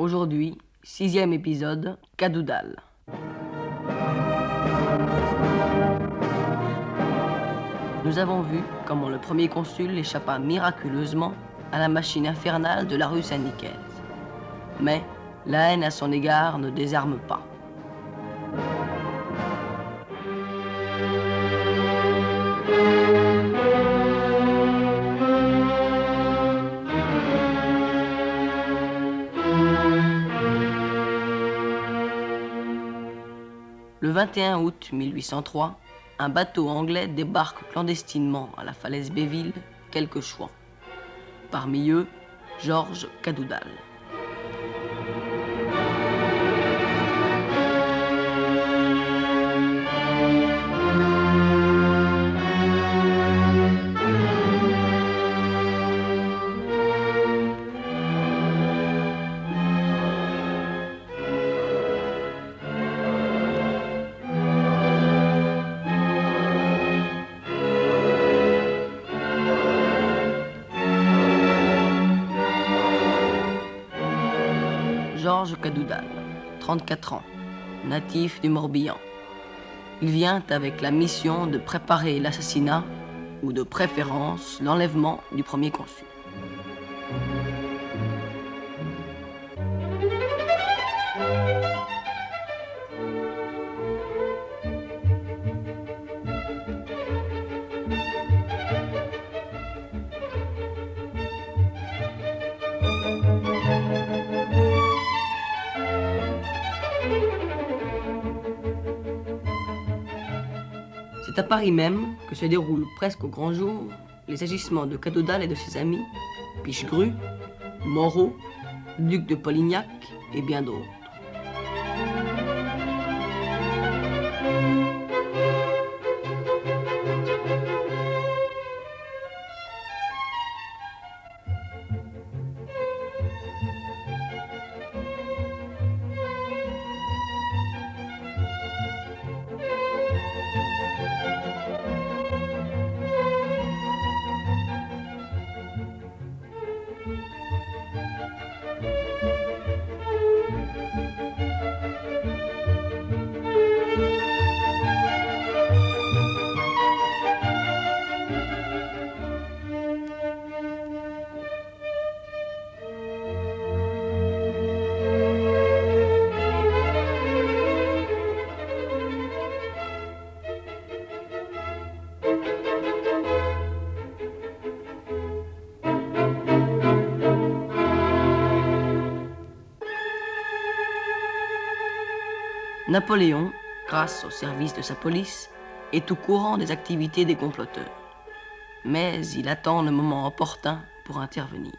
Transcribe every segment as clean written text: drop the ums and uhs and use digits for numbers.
Aujourd'hui, 6e épisode, Cadoudal. Nous avons vu comment le premier consul échappa miraculeusement à la machine infernale de la rue Saint-Nicaise. Mais la haine à son égard ne désarme pas. Le 21 août 1803, un bateau anglais débarque clandestinement à la falaise Béville, quelques Chouans. Parmi eux, Georges Cadoudal. Georges Cadoudal, 34 ans, natif du Morbihan. Il vient avec la mission de préparer l'assassinat, ou de préférence l'enlèvement du premier consul. C'est à Paris même que se déroulent presque au grand jour les agissements de Cadoudal et de ses amis, Pichegru, Moreau, duc de Polignac et bien d'autres. Napoléon, grâce au service de sa police, est au courant des activités des comploteurs. Mais il attend le moment opportun pour intervenir.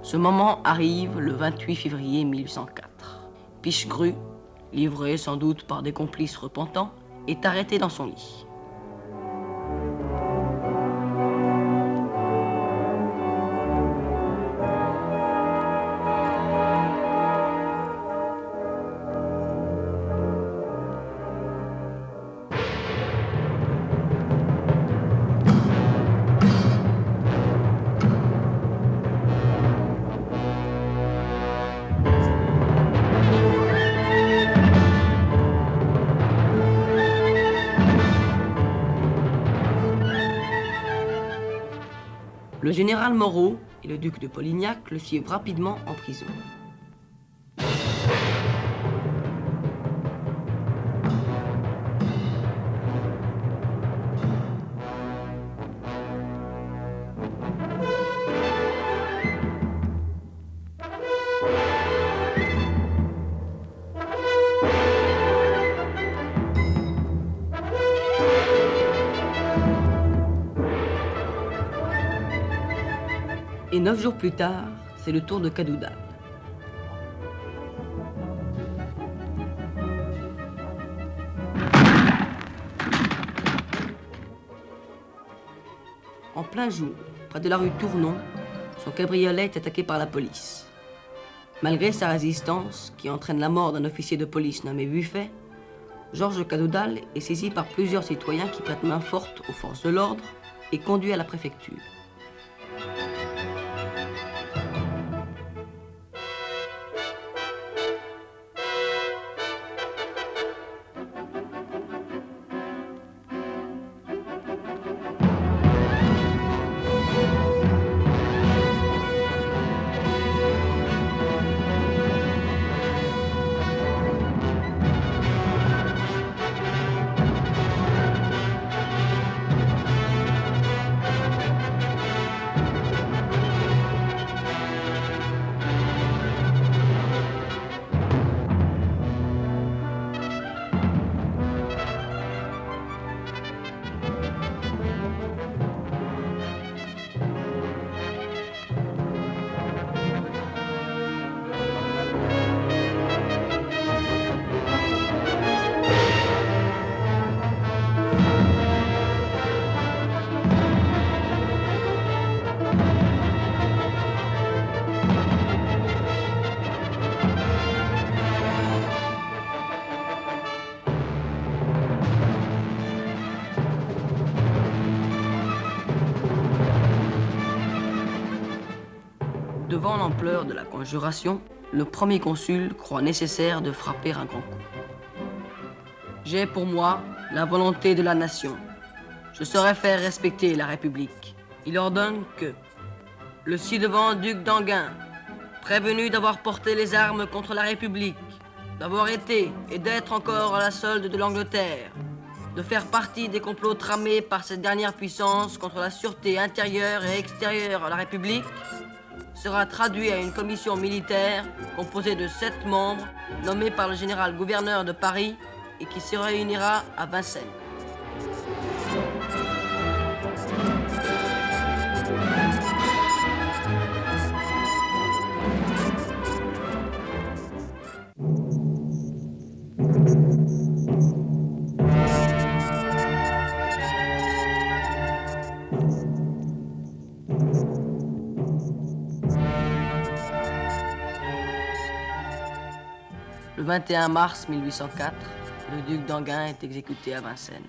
Ce moment arrive le 28 février 1804. Pichegru, livré sans doute par des complices repentants, est arrêté dans son lit. Le général Moreau et le duc de Polignac le suivent rapidement en prison. Et 9 jours plus tard, c'est le tour de Cadoudal. En plein jour, près de la rue Tournon, son cabriolet est attaqué par la police. Malgré sa résistance, qui entraîne la mort d'un officier de police nommé Buffet, Georges Cadoudal est saisi par plusieurs citoyens qui prêtent main forte aux forces de l'ordre et conduit à la préfecture. Devant l'ampleur de la conjuration, le premier consul croit nécessaire de frapper un grand coup. J'ai pour moi la volonté de la nation. Je saurai faire respecter la République. Il ordonne que le ci-devant duc d'Enghien, prévenu d'avoir porté les armes contre la République, d'avoir été et d'être encore à la solde de l'Angleterre, de faire partie des complots tramés par cette dernière puissance contre la sûreté intérieure et extérieure à la République, sera traduit à une commission militaire composée de 7 membres nommés par le général gouverneur de Paris et qui se réunira à Vincennes. Le 21 mars 1804, le duc d'Enghien est exécuté à Vincennes.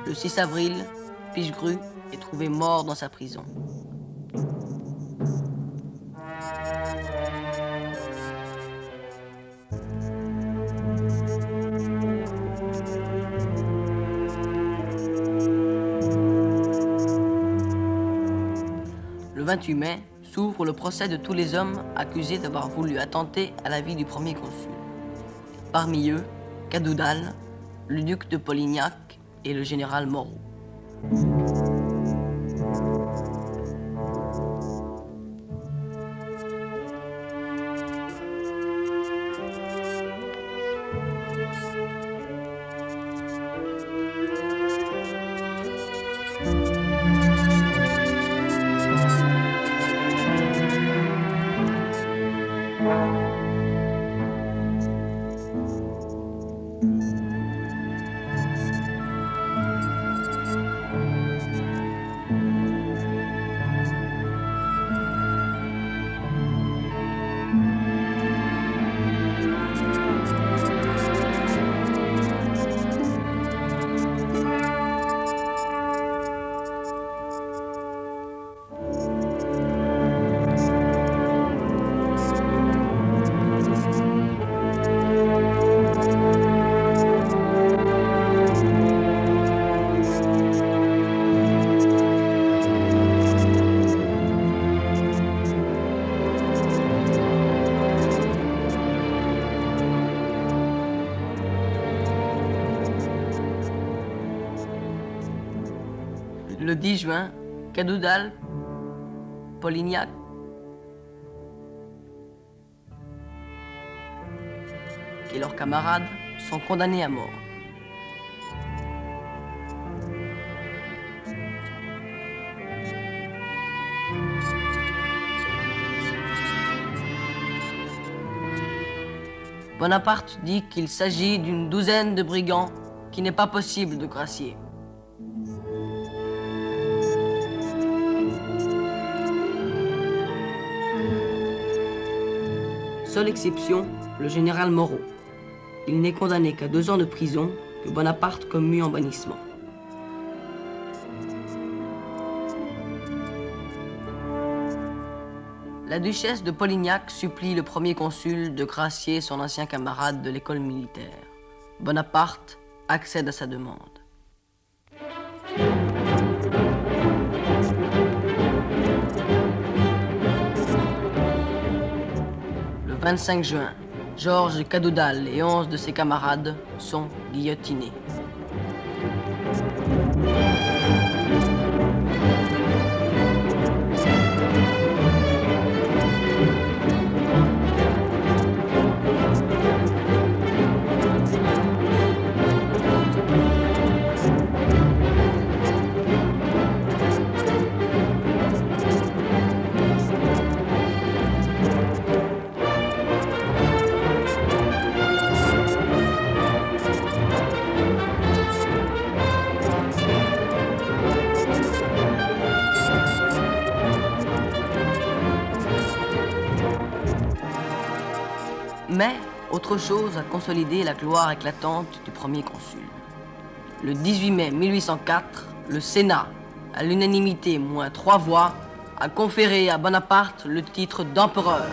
Le 6 avril, Pichegru est trouvé mort dans sa prison. Le 28 mai s'ouvre le procès de tous les hommes accusés d'avoir voulu attenter à la vie du premier consul. Parmi eux, Cadoudal, le duc de Polignac et le général Moreau. Le 10 juin, Cadoudal, Polignac et leurs camarades sont condamnés à mort. Bonaparte dit qu'il s'agit d'une douzaine de brigands qu'il n'est pas possible de gracier. Seule exception, le général Moreau. Il n'est condamné qu'à 2 ans de prison que Bonaparte commue en bannissement. La duchesse de Polignac supplie le premier consul de gracier son ancien camarade de l'école militaire. Bonaparte accède à sa demande. Le 25 juin, Georges Cadoudal et 11 de ses camarades sont guillotinés. Mais autre chose a consolidé la gloire éclatante du premier consul. Le 18 mai 1804, le Sénat, à l'unanimité moins 3 voix, a conféré à Bonaparte le titre d'empereur.